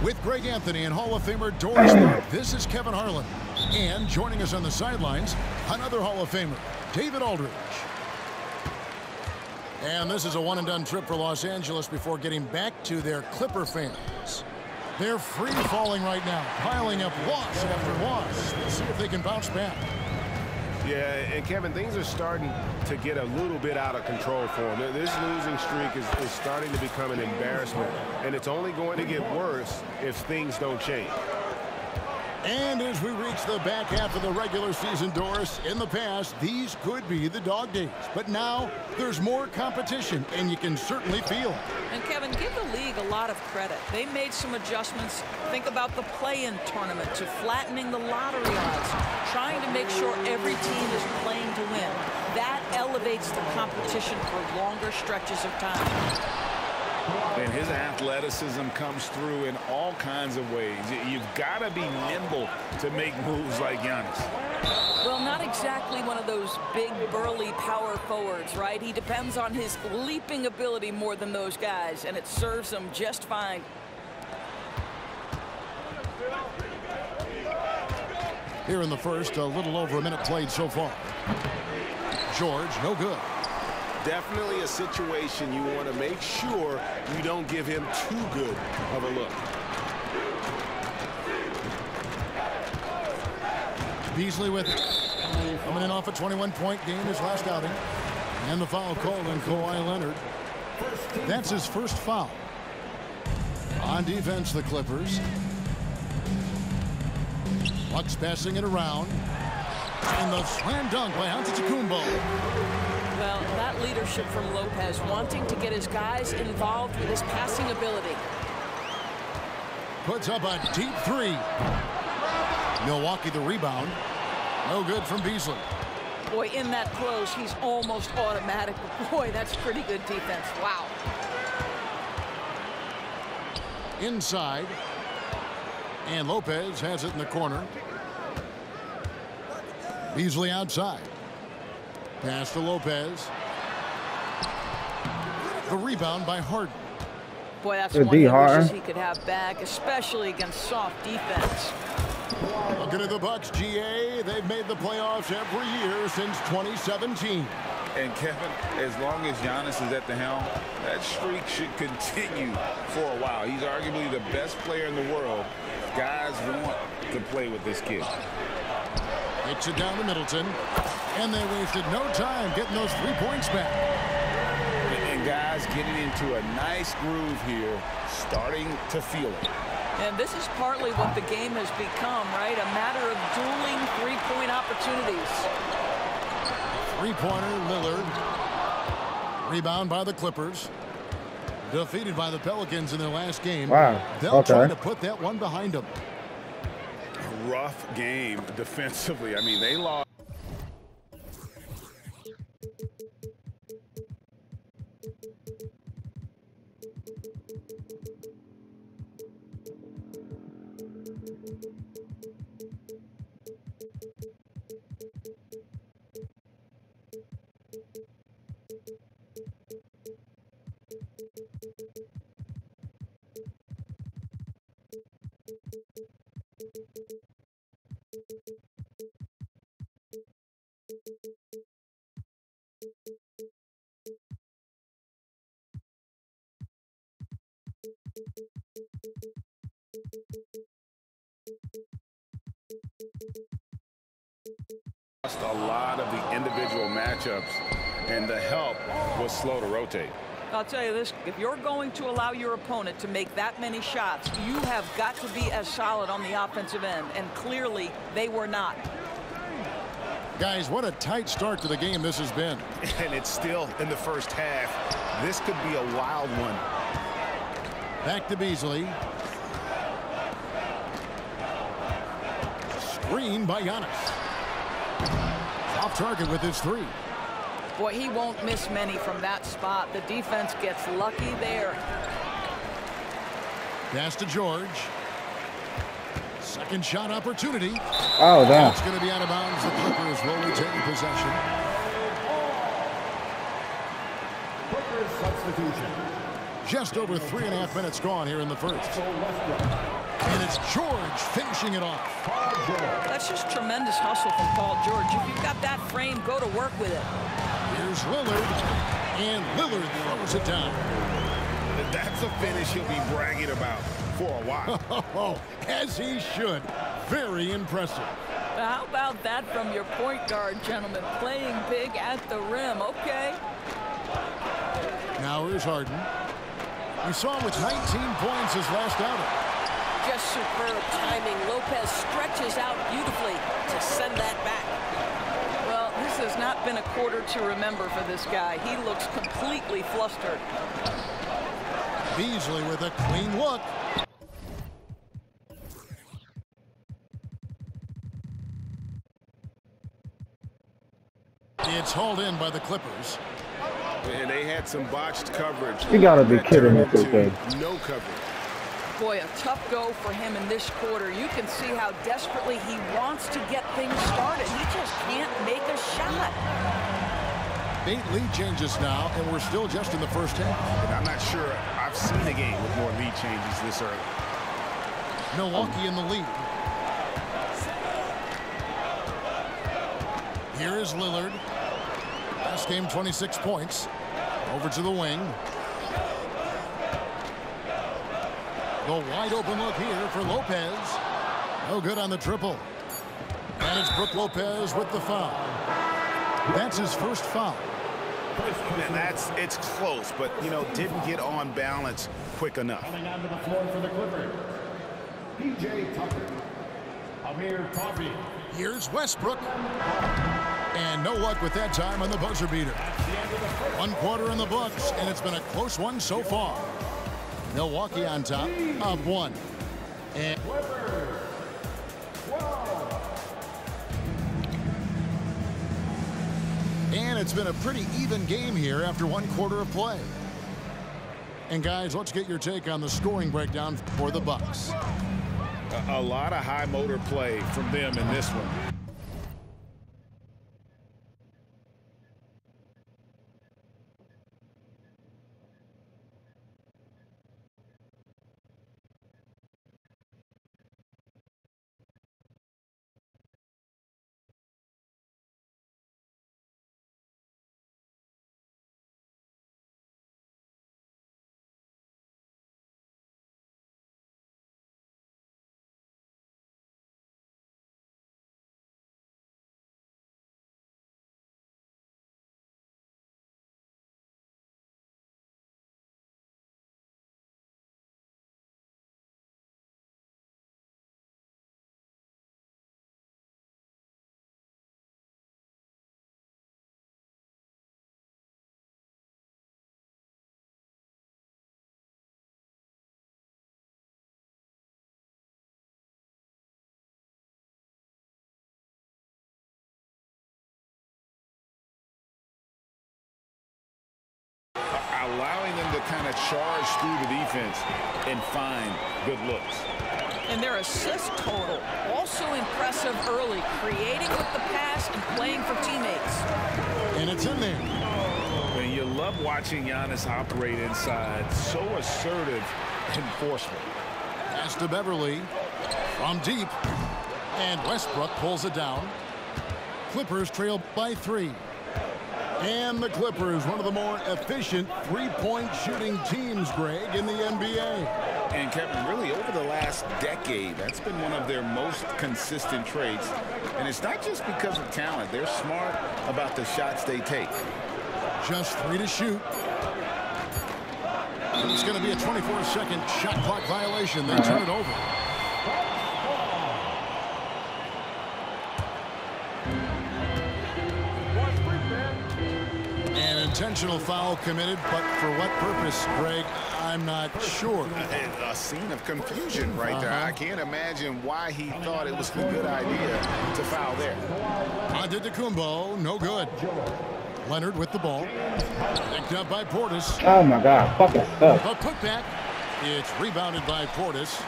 With Greg Anthony and Hall of Famer Doris Burke, this is Kevin Harlan. And joining us on the sidelines, another Hall of Famer, David Aldridge. And this is a one-and-done trip for Los Angeles before getting back to their Clipper fans. They're free-falling right now, piling up loss after loss. Let's see if they can bounce back. Yeah, and Kevin, things are starting to get a little bit out of control for them. This losing streak is starting to become an embarrassment, and it's only going to get worse if things don't change. And as we reach the back half of the regular season, Doris, in the past, these could be the dog days. But now there's more competition, and you can certainly feel it. And, Kevin, give the league a lot of credit. They made some adjustments. Think about the play-in tournament to flattening the lottery odds, trying to make sure every team is playing to win. That elevates the competition for longer stretches of time. And his athleticism comes through in all kinds of ways. You've got to be nimble to make moves like Giannis. Well, not exactly one of those big, burly power forwards, right? He depends on his leaping ability more than those guys, and it serves him just fine. Here in the first, a little over a minute played so far. George, no good. Definitely a situation you want to make sure you don't give him too good of a look. Beasley with it. Coming in off a 21-point game his last outing. And the foul called on Kawhi Leonard. That's his first foul. On defense, the Clippers. Bucks passing it around. And the slam dunk by Antetokounmpo. Well, that leadership from Lopez, wanting to get his guys involved with his passing ability. Puts up a deep three. Milwaukee the rebound. No good from Beasley. Boy, in that close, he's almost automatic. Boy, that's pretty good defense. Wow. Inside. And Lopez has it in the corner. Beasley outside. Pass to Lopez. The rebound by Harden. Boy, that's one he wishes he could have back, especially against soft defense. Looking at the Bucks, GA, they've made the playoffs every year since 2017. And Kevin, as long as Giannis is at the helm, that streak should continue for a while. He's arguably the best player in the world. Guys want to play with this kid. Hits it down to Middleton. And they wasted no time getting those 3 points back. And guys getting into a nice groove here, starting to feel it. And this is partly what the game has become, right? A matter of dueling three-point opportunities. Three-pointer, Lillard. Rebound by the Clippers. Defeated by the Pelicans in their last game. Wow. They'll try to put that one behind them. A rough game defensively. I mean, they lost. A lot of the individual matchups, and the help was slow to rotate. I'll tell you this, if you're going to allow your opponent to make that many shots, you have got to be as solid on the offensive end, and clearly they were not. Guys, what a tight start to the game this has been. And it's still in the first half. This could be a wild one. Back to Beasley. Screen by Giannis. Off target with his three. Boy, he won't miss many from that spot. The defense gets lucky there. Pass to George. Second shot opportunity. Oh, damn. It's going to be out of bounds. The Clippers will retain possession. Clippers substitution. Just over 3.5 minutes gone here in the first. And it's George finishing it off. That's just tremendous hustle from Paul George. If you've got that frame, go to work with it. Here's Lillard, and Lillard throws it down. That's a finish he'll be bragging about for a while. As he should. Very impressive. How about that from your point guard, gentlemen? Playing big at the rim. Okay. Now here's Harden. We saw him with 19 points his last outing. Just superb timing. Lopez stretches out beautifully to send that back. Well, this has not been a quarter to remember for this guy. He looks completely flustered. Beasley with a clean look. It's hauled in by the Clippers. And they had some botched coverage. You gotta be kidding me, okay? No coverage. Boy, a tough go for him in this quarter. You can see how desperately he wants to get things started. He just can't make a shot. 8 lead changes now, and we're still just in the first half. And I'm not sure I've seen a game with more lead changes this early. Milwaukee in the lead. Here is Lillard. Last game, 26 points. Over to the wing. The wide open look here for Lopez. No good on the triple. And it's Brook Lopez with the foul. That's his first foul. And it's close, but, you know, didn't get on balance quick enough. Coming onto the floor for the Clippers, P.J. Tucker, Amir Coffey. Here's Westbrook. And no luck with that time on the buzzer beater. 1 quarter in the books, and it's been a close one so far. Milwaukee on top, up 1. And it's been a pretty even game here after 1 quarter of play. And guys, let's get your take on the scoring breakdown for the Bucks. A lot of high motor play from them in this one. Allowing them to kind of charge through the defense and find good looks. And their assist total also impressive early, creating with the pass and playing for teammates. And it's in there. And you love watching Giannis operate inside. So assertive and forceful. Pass to Beverly from deep. And Westbrook pulls it down. Clippers trail by 3. And the Clippers, one of the more efficient three-point shooting teams, Greg, in the NBA. And Kevin, really over the last decade, that's been one of their most consistent traits. And it's not just because of talent. They're smart about the shots they take. Just 3 to shoot. It's going to be a 24-second shot clock violation. They turn it over. Intentional foul committed, but for what purpose, Greg, I'm not sure. A scene of confusion right there. I can't imagine why he thought it was a good idea to foul there. Antetokounmpo, no good. Leonard with the ball. Picked up by Portis. Oh, my God. Fucking stuff. The putback. It's rebounded by Portis.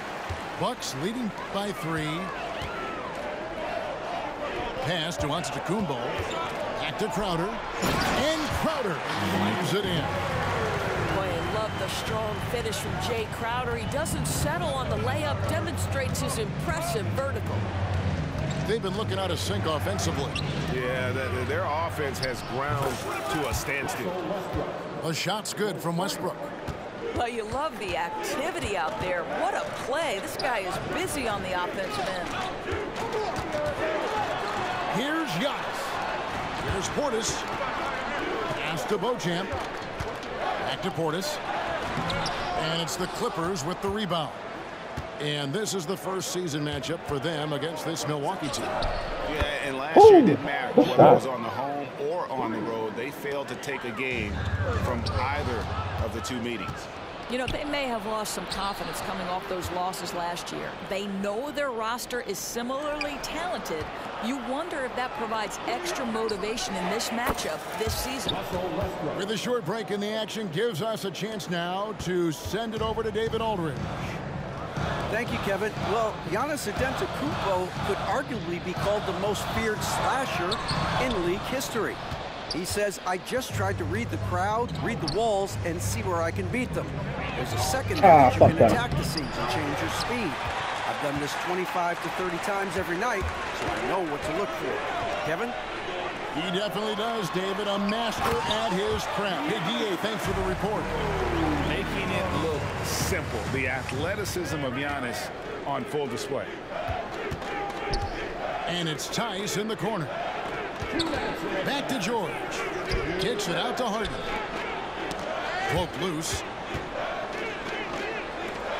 Bucks leading by 3. Pass to Antetokounmpo. Back to Crowder. And Crowder leaves it in. Boy, I love a strong finish from Jay Crowder. He doesn't settle on the layup, demonstrates his impressive vertical. They've been looking out of sync offensively. Yeah, their offense has ground to a standstill. A shot's good from Westbrook. Well, you love the activity out there. What a play. This guy is busy on the offensive end. Here's Giannis. Here's Portis. Pass to Beauchamp. Back to Portis. And it's the Clippers with the rebound. And this is the first season matchup for them against this Milwaukee team. Yeah, and last year it didn't matter whether it was on the home or on the road. They failed to take a game from either of the two meetings. You know, they may have lost some confidence coming off those losses last year. They know their roster is similarly talented. You wonder if that provides extra motivation in this matchup this season. With a short break in the action, gives us a chance now to send it over to David Aldridge. Thank you, Kevin. Well, Giannis Antetokounmpo could arguably be called the most feared slasher in league history. He says, I just tried to read the crowd, read the walls, and see where I can beat them. There's a second that you can attack the seams and change your speed. I've done this 25 to 30 times every night, so I know what to look for. Kevin? He definitely does, David. A master at his craft. Hey, D.A., thanks for the report. Making it look simple. The athleticism of Giannis on full display. And it's Tice in the corner. Back to George. Kicks it out to Harden. Broke loose.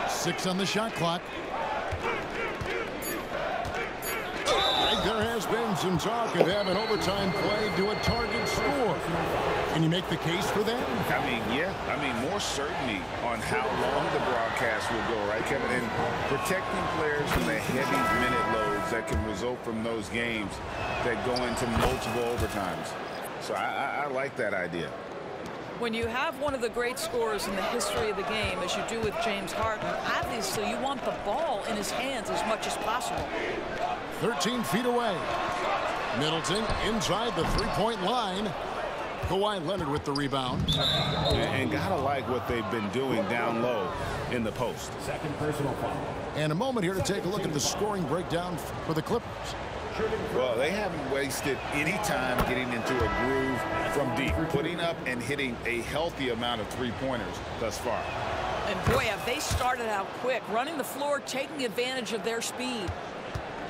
6 on the shot clock. There has been some talk of having overtime play to a target score. Can you make the case for that? I mean, yeah. I mean, more certainty on how long the broadcast will go, right, Kevin? And protecting players from the heavy minute loads that can result from those games that go into multiple overtimes. So I like that idea. When you have one of the great scorers in the history of the game, as you do with James Harden, obviously you want the ball in his hands as much as possible. 13 feet away. Middleton inside the three-point line. Kawhi Leonard with the rebound. And gotta like what they've been doing down low in the post. Second personal foul. And a moment here to take a look at the scoring breakdown for the Clippers. Well, they haven't wasted any time getting into a groove from deep, putting up and hitting a healthy amount of three-pointers thus far. And boy, have they started out quick, running the floor, taking advantage of their speed.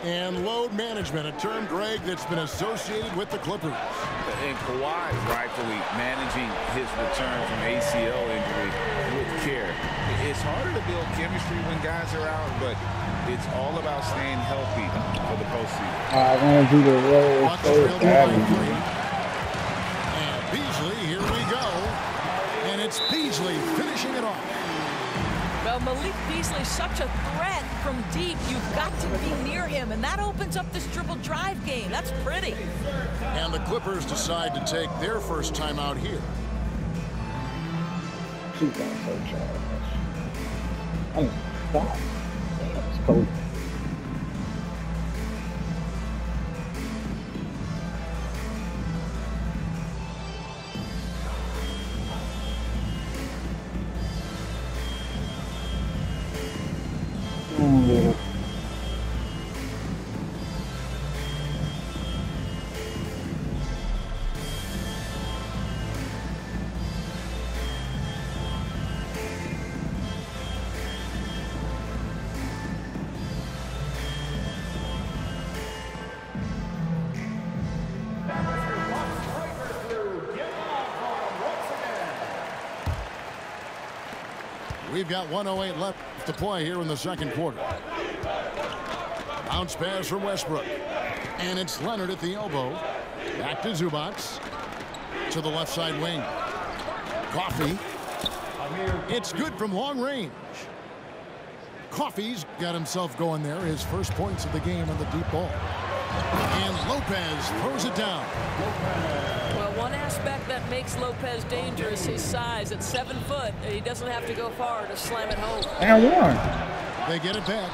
And load management, a term, Greg, that's been associated with the Clippers. And Kawhi rightfully managing his return from ACL injury with care. It's harder to build chemistry when guys are out, but it's all about staying healthy for the postseason. I want to do the roll so bad. And Beasley, here we go. And it's Beasley finishing it off. Well, Malik Beasley, such a threat from deep. You've got to be near him, and that opens up this dribble drive game. That's pretty. And the Clippers decide to take their first time out here. She's going so childish. I mean, stop. It's cold. Yeah. We've got 1:08 left to play here in the second quarter. Bounce pass from Westbrook. And it's Leonard at the elbow. Back to Zubac. To the left side wing. Coffee. It's good from long range. Coffee's got himself going there. His first points of the game on the deep ball. And Lopez throws it down. Well, one aspect that makes Lopez dangerous, his size. At 7 foot, he doesn't have to go far to slam it home. And one. They get it back.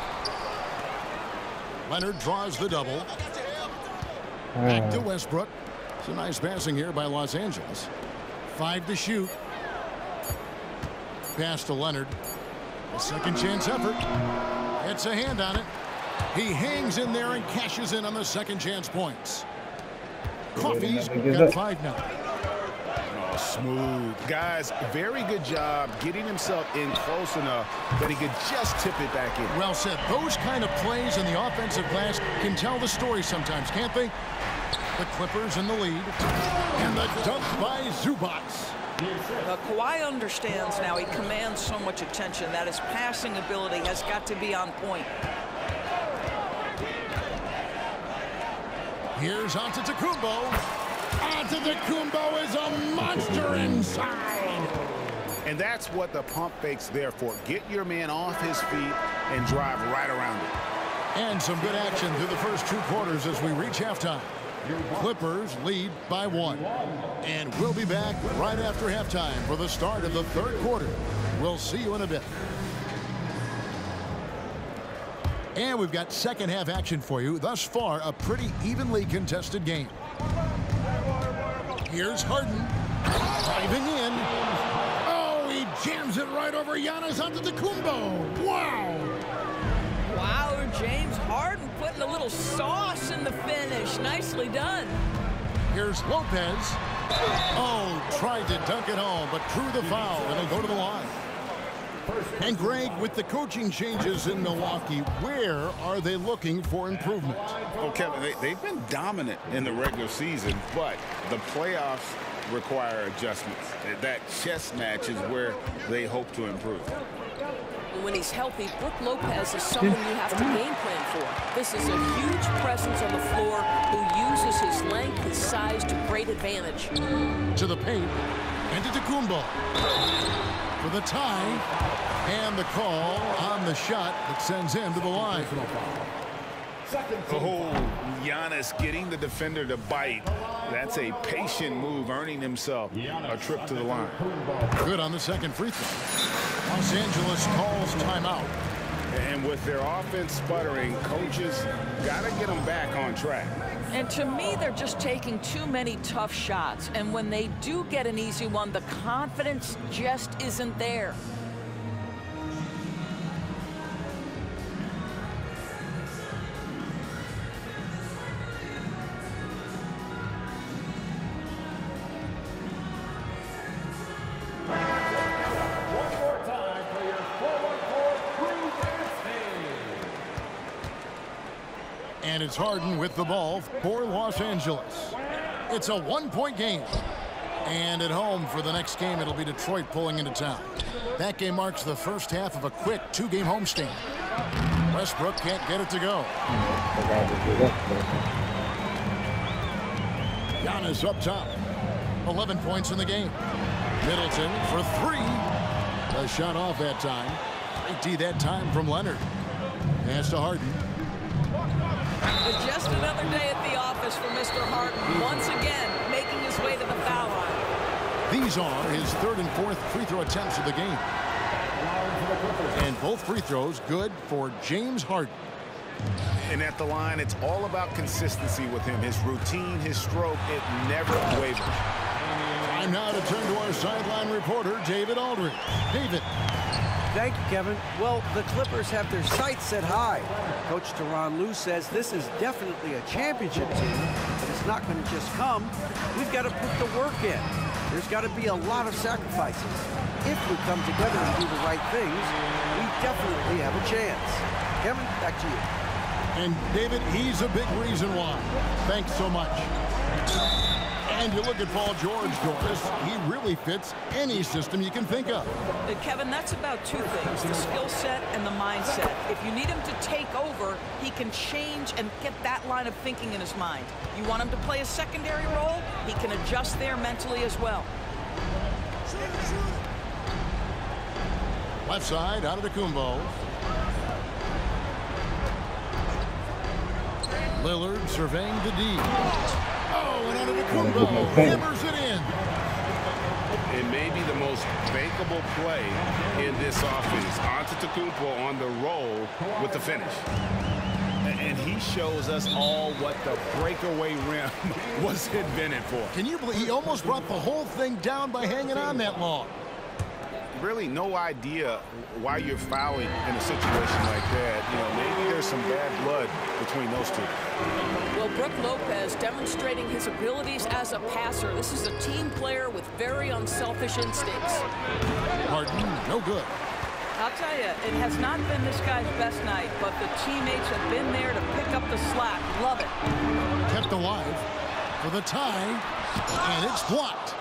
Leonard draws the double. Back to Westbrook. It's a nice passing here by Los Angeles. 5 to shoot. pass to Leonard. A second chance effort. Gets a hand on it. He hangs in there and cashes in on the second chance points. Coffey's got 5 now. Oh, smooth. Guys, very good job getting himself in close enough that he could just tip it back in. Well said. Those kind of plays in the offensive glass can tell the story sometimes, can't they? The Clippers in the lead. And the dunk by Zubac. Kawhi understands now he commands so much attention that his passing ability has got to be on point. Here's Antetokounmpo. Antetokounmpo is a monster inside. And that's what the pump fake's there for. Get your man off his feet and drive right around it. And some good action through the first 2 quarters as we reach halftime. Clippers lead by 1. And we'll be back right after halftime for the start of the 3rd quarter. We'll see you in a bit. And we've got second half action for you. Thus far, a pretty evenly contested game. Here's Harden. Driving in. Oh, he jams it right over Giannis Antetokounmpo. Wow. Wow, James Harden putting a little sauce in the finish. Nicely done. Here's Lopez. Oh, tried to dunk it home, but drew the foul, and he'll go to the line. And Greg, with the coaching changes in Milwaukee, where are they looking for improvement? Well, Kevin, they've been dominant in the regular season, but the playoffs require adjustments. That chess match is where they hope to improve. When he's healthy, Brook Lopez is someone you have to game plan for. This is a huge presence on the floor who uses his length, his size to great advantage. To the paint, and to Antetokounmpo for the tie, and the call on the shot that sends him to the line. Oh, Giannis getting the defender to bite. That's a patient move, earning himself a trip to the line. Good on the second free throw. Los Angeles calls timeout. And with their offense sputtering, coaches got to get them back on track. And to me, they're just taking too many tough shots. And when they do get an easy one, the confidence just isn't there. And it's Harden with the ball for Los Angeles. It's a 1-point game. And at home for the next game, it'll be Detroit pulling into town. That game marks the first half of a quick 2-game homestand. Westbrook can't get it to go. Giannis up top. 11 points in the game. Middleton for 3. A shot off that time. Great D that time from Leonard. Pass to Harden. Just another day at the office for Mr. Harden. Once again, making his way to the foul line. These are his 3rd and 4th free throw attempts of the game. And both free throws good for James Harden. And at the line, it's all about consistency with him. His routine, his stroke, it never wavers. Time now to turn to our sideline reporter, David Aldridge. David. Thank you, Kevin. Well, the Clippers have their sights set high. Coach Tyronn Lue says this is definitely a championship team, but it's not going to just come. We've got to put the work in. There's got to be a lot of sacrifices. If we come together and do the right things, we definitely have a chance. Kevin, back to you. And David, he's a big reason why. Thanks so much. And you look at Paul George, Doris, he really fits any system you can think of. Kevin, that's about 2 things, the skill set and the mindset. If you need him to take over, he can change and get that line of thinking in his mind. You want him to play a secondary role, he can adjust there mentally as well. Left side, out of the Antetokounmpo. Lillard surveying the D. Oh, and out of the Antetokounmpo hammers it in. It may be the most bankable play in this offense. Antetokounmpo on the roll with the finish. And he shows us all what the breakaway rim was invented for. Can you believe he almost brought the whole thing down by hanging on that long? really no idea why you're fouling in a situation like that. You know, maybe there's some bad blood between those two. Well, Brook Lopez demonstrating his abilities as a passer. This is a team player with very unselfish instincts. Harden, no good. I'll tell you, it has not been this guy's best night, but the teammates have been there to pick up the slack. Love it. Kept alive for the tie, and it's blocked.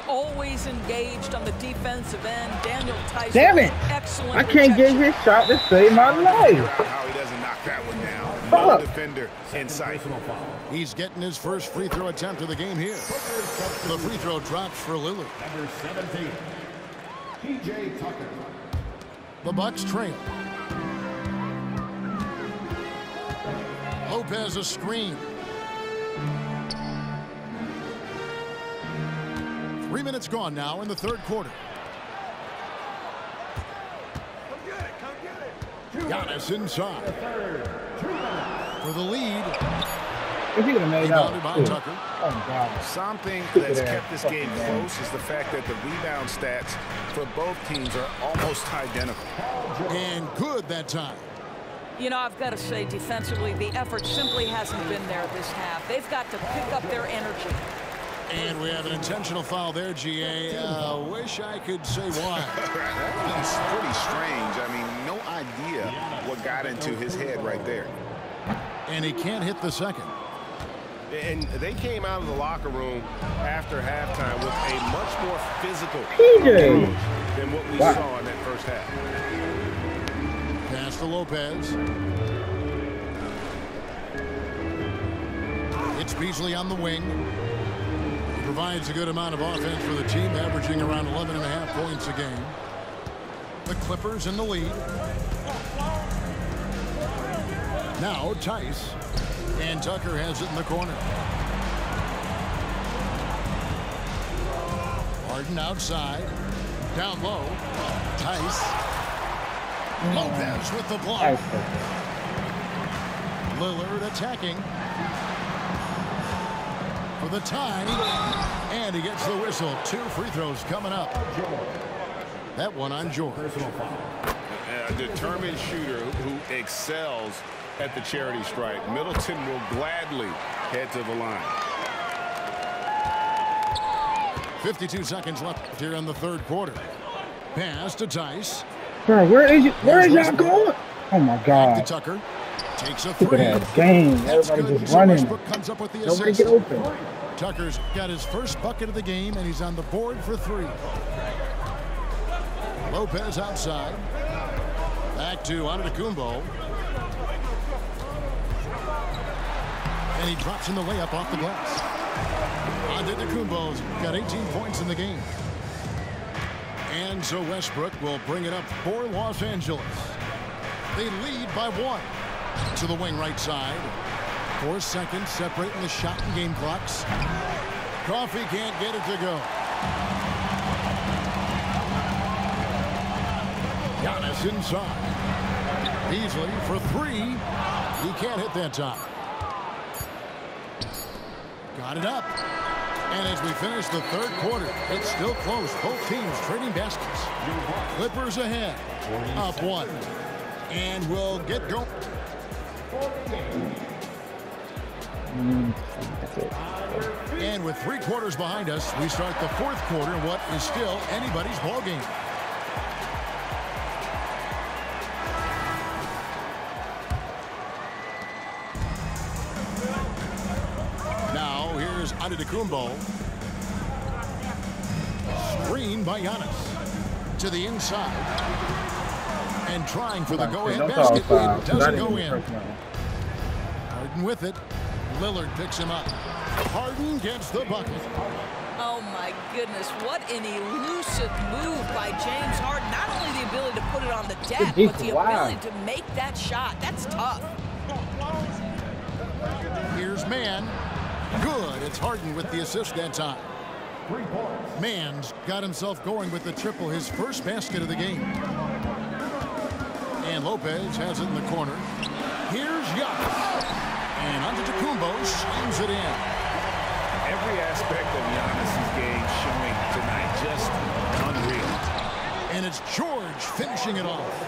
Always engaged on the defensive end. Daniel Tyson. Damn it! Excellent I can't get his shot to save my life. How he doesn't knock that one down. No defender in sight. He's getting his first free throw attempt of the game here. The free throw drops for Lillard. Number 17, P.J. Tucker. The Bucks trail. Lopez a screen. 3 minutes gone now in the third quarter. Giannis inside. For the lead. If he would have made Rebounded out. by Tucker. Oh, my God. Something that's kept this game close is the fact that the rebound stats for both teams are almost identical. And good that time. You know, I've got to say, defensively, the effort simply hasn't been there this half. They've got to pick up their energy. And we have an intentional foul there, GA. Wish I could say why. It's pretty strange. I mean, no idea what got into his head right there. And he can't hit the second. And they came out of the locker room after halftime with a much more physical PJ. approach than what we saw in that first half. Pass to Lopez. It's Beasley on the wing. He provides a good amount of offense for the team, averaging around 11.5 points a game. The Clippers in the lead. Now Tice. And Tucker has it in the corner. Harden outside. Down low. Tice. Lopez with the block. Lillard attacking. For the tie. And he gets the whistle. 2 free throws coming up. That one on George. A determined shooter who excels at the charity stripe. Middleton will gladly head to the line. 52 seconds left here in the third quarter. Pass to Tice. Bro, where is y'all going? Oh my Back God. to Tucker. Takes a Look three. at that game. That's Everybody good. just So running. Westbrook comes up with the Nobody assist. get open. Tucker's got his first bucket of the game, and he's on the board for 3. Lopez outside. Back to Antetokounmpo. And he drops in the layup off the glass. Antetokounmpo's got 18 points in the game. And so Westbrook will bring it up for Los Angeles. They lead by 1. To the wing right side. 4 seconds separating the shot and game clocks. Coffee can't get it to go. Giannis inside. Beasley for 3. He can't hit that time. Got it up. And as we finish the third quarter, it's still close. Both teams trading baskets. Clippers ahead. Up 1. And we'll get going. And with 3 quarters behind us, we start the fourth quarter in what is still anybody's ball game. Now here's Antetokounmpo. Screen by Giannis to the inside. And trying for the go-ahead basket. It doesn't go in. Harden with it. Lillard picks him up. Harden gets the bucket. Oh, my goodness. What an elusive move by James Harden. Not only the ability to put it on the deck, but the ability to make that shot. That's tough. Here's Mann. Good. It's Harden with the assist that time. Mann's got himself going with the triple, his first basket of the game. And Lopez has it in the corner. Here's Giannis. And Antetokounmpo slams it in. Every aspect of Giannis's game showing tonight, just unreal. And it's George finishing it off.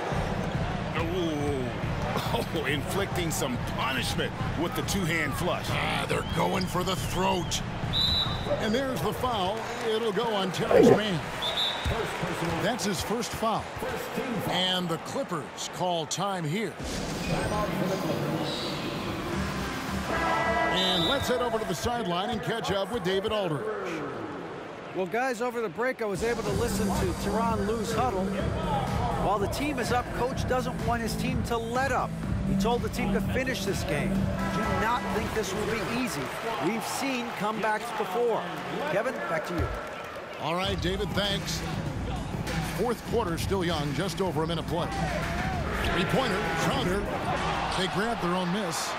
Oh, inflicting some punishment with the two-hand flush. They're going for the throat. And there's the foul. It'll go on Terry's man. That's his first foul. And the Clippers call time here. And let's head over to the sideline and catch up with David Aldridge. Well, guys, over the break, I was able to listen to Tyronn Lue's huddle. While the team is up, coach doesn't want his team to let up. He told the team to finish this game. Do not think this will be easy. We've seen comebacks before. Kevin, back to you. All right, David, thanks. Fourth quarter, still young, just over a minute play. Three-pointer, Crowder. They grabbed their own miss.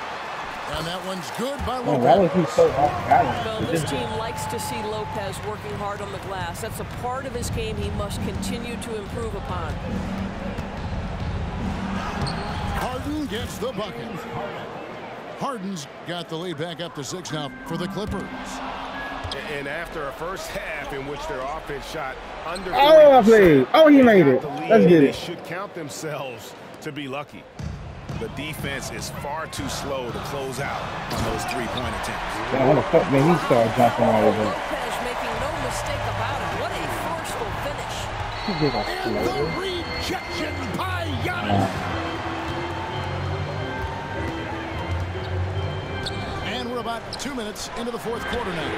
And that one's good by Lopez. Why was he so hard? Well, this team likes to see Lopez working hard on the glass. That's a part of his game he must continue to improve upon. Harden gets the bucket. Harden's got the lead back up to 6 now for the Clippers. And after a first half in which their offense shot under 40%, Oh, please. Oh, he made it. Let's get they it. should count themselves to be lucky. The defense is far too slow to close out on those three-point attempts. Man, what the fuck, man? He started jumping out of it. Lopez making no mistake about it. What a forceful finish. He did a And the slow. rejection by Giannis. And we're about 2 minutes into the fourth quarter now.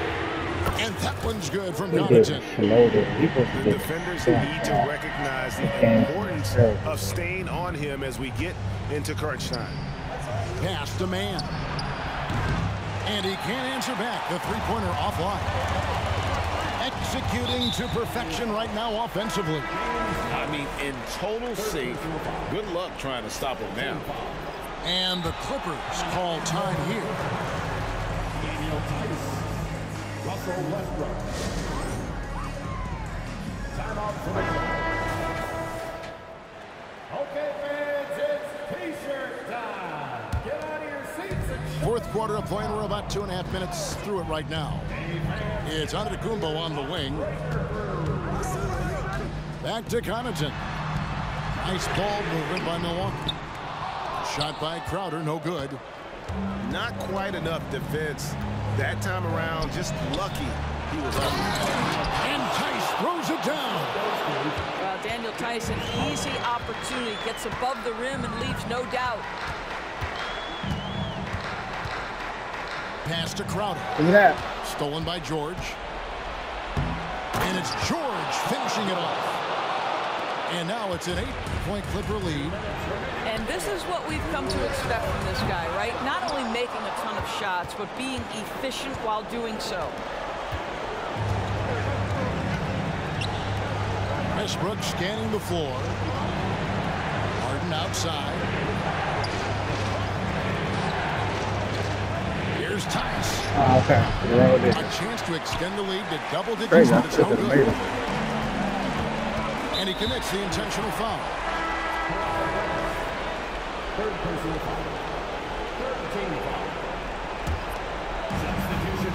And that one's good from He did Connaughton. slow. He supposed to The get defenders need to recognize the importance of staying on him as we get into crunch time. Pass to man. And he can't answer back. The three-pointer offline. Executing to perfection right now offensively. I mean, in total sync. Good luck trying to stop him now. And the Clippers call time here. Russell Westbrook. Timeout for the Clippers. Okay, fans, it's T-shirt time. Get out of your seats and Fourth quarter of play, and we're about 2.5 minutes through it right now. It's Antetokounmpo on the wing. Back to Connaughton. Nice ball movement by Milwaukee. Shot by Crowder, no good. Not quite enough defense that time around. Just lucky he was up. And Tice throws it down. Well, Daniel Tice, an easy opportunity. Gets above the rim and leaves no doubt. Pass to Crowder. Look at that. Stolen by George. And it's George finishing it off. And now it's an 8-point Clipper lead. And this is what we've come to expect from this guy, right? Not only making a ton of shots, but being efficient while doing so. Westbrook scanning the floor. Harden outside. Here's Tice. Oh, okay. A chance to extend the lead to double digits, Crazy. but it's no Made good. it. And he commits the intentional foul. third personal foul. Third team foul. Substitution.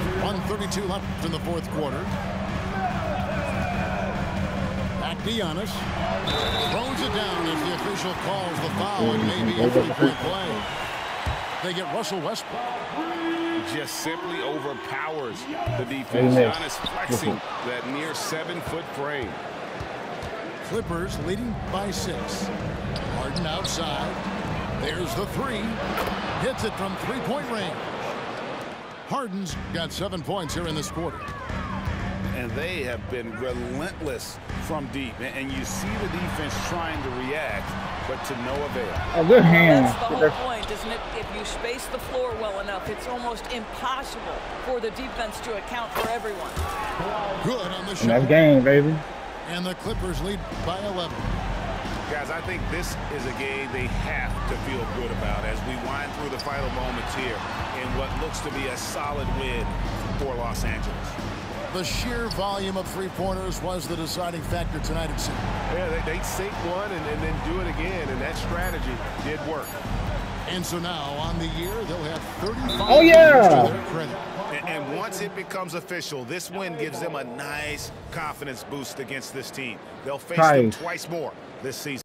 1:32 left in the fourth quarter. Back to Giannis. Throws it down as the official calls the foul. It may be a three-point play. They get Russell Westbrook. Just simply overpowers the defense. Giannis flexing that near 7-foot frame. Clippers leading by 6. Harden outside. There's the three. Hits it from three-point range. Harden's got 7 points here in this quarter. And they have been relentless from deep. And you see the defense trying to react, but to no avail. A good hand. That's the whole point, isn't it? If you space the floor well enough, it's almost impossible for the defense to account for everyone. Good on the shot. That's game, baby. And the Clippers lead by 11. Guys, I think this is a game they have to feel good about as we wind through the final moments here in what looks to be a solid win for Los Angeles. The sheer volume of three-pointers was the deciding factor tonight, it seemed. Yeah, they'd sink one and then do it again, and that strategy did work. And so now on the year, they'll have 35 Oh, yeah. to their credit. And once it becomes official, this win gives them a nice confidence boost against this team. They'll face them twice more this season.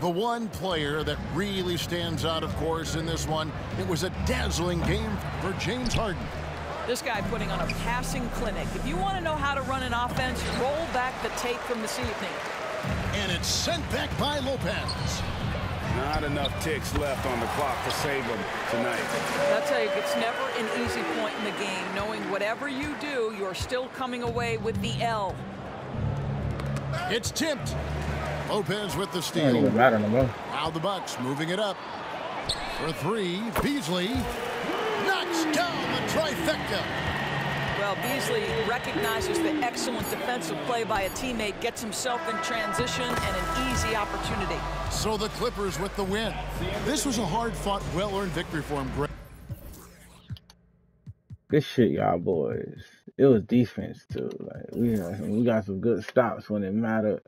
The one player that really stands out, of course, in this one, it was a dazzling game for James Harden. This guy putting on a passing clinic. If you want to know how to run an offense, roll back the tape from this evening. And it's sent back by Lopez. Not enough ticks left on the clock to save them tonight. I'll tell you, it's never an easy point in the game, knowing whatever you do, you're still coming away with the L. It's tipped. Lopez with the It steal. don't even matter no more. Now the Bucks moving it up. For three, Beasley knocks down the trifecta. Well, Beasley recognizes the excellent defensive play by a teammate, gets himself in transition and an easy opportunity. So the Clippers with the win. This was a hard-fought, well-earned victory for him, Greg. Good shit, y'all boys. It was defense too. Like we got some good stops when it mattered.